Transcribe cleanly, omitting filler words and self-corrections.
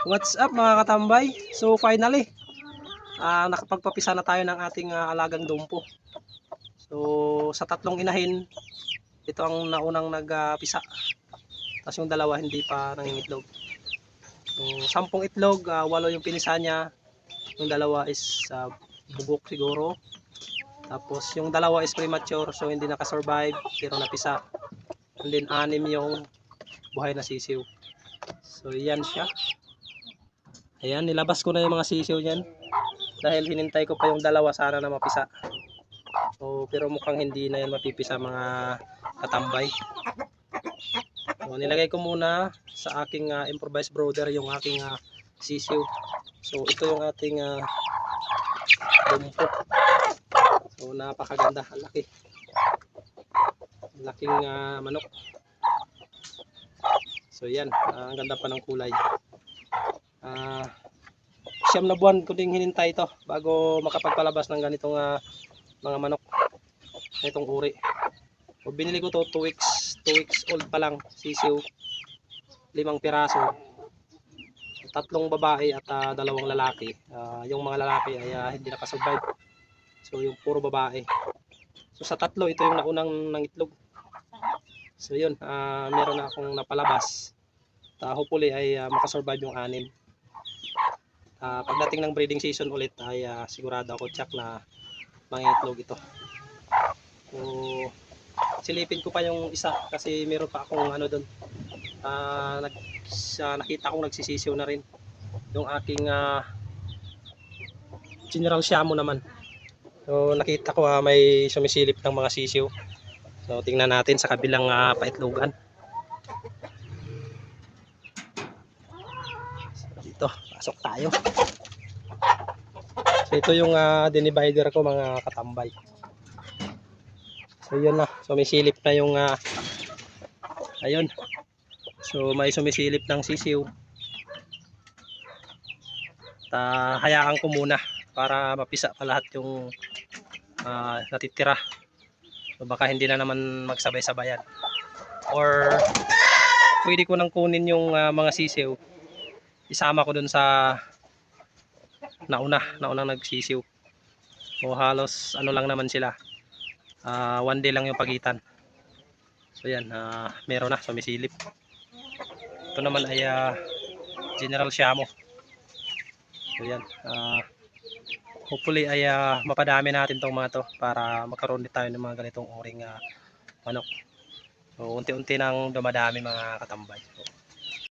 What's up mga katambay? So finally, nakapagpapisa na tayo ng ating alagang dumpo. So sa tatlong inahin, ito ang naunang nagpisa. Tapos yung dalawa hindi pa nangingitlog. So 10 itlog, 8 yung pinisa niya. Yung dalawa is bugok siguro. Tapos yung dalawa is premature, so hindi nakasurvive pero napisa. And then 6 yung buhay na sisiw. So yan siya. Ayan, nilabas ko na yung mga sisiw niyan. Dahil hinintay ko pa yung dalawa sana na mapisa. So, pero mukhang hindi na yan mapipisa mga katambay. So, nilagay ko muna sa aking improvised brooder yung aking sisiw. So, ito yung ating dumpo. So, napakaganda. Ang laki. Ang laking manok. So, yan. Ang ganda pa ng kulay. 9 na buwan ko ding hinintay ito bago makapagpalabas ng ganitong mga manok itong uri. So, binili ko to 2 weeks old pa lang, sisiw, 5 piraso, 3 babae at 2 lalaki. Yung mga lalaki ay hindi nakasurvive, so yung puro babae. So sa 3 ito yung naunang nangitlog. So yun, meron na akong napalabas. Hopefully ay makasurvive yung 6. Pagdating ng breeding season ulit ay sigurado ako check na mangitlog ito. So silipin ko pa yung isa kasi meron pa akong ano doon. Nakita kong nagsisisiw na rin yung aking General Shamo naman. So nakita ko may sumisilip ng mga sisiw. So tingnan natin sa kabilang paitlogan. Dito, pasok tayo. So ito yung dinivider ko mga katambay. So yun na, sumisilip na yung ayun. So may sumisilip ng sisiw. Hayaan ko muna para mapisa pa lahat yung natitira. So baka hindi na naman magsabay-sabayan. Or pwede ko nang kunin yung mga sisiw. Isama ko dun sa naunang nagsisiw. So halos ano lang naman sila. 1 day lang yung pagitan. So yan, meron na sumisilip. Ito naman ay General Shamo. So yan, hopefully ay mapadami natin tong mga to para magkaroon din tayo ng mga ganitong uring manok. So unti-unti nang dumadami mga katambay. So,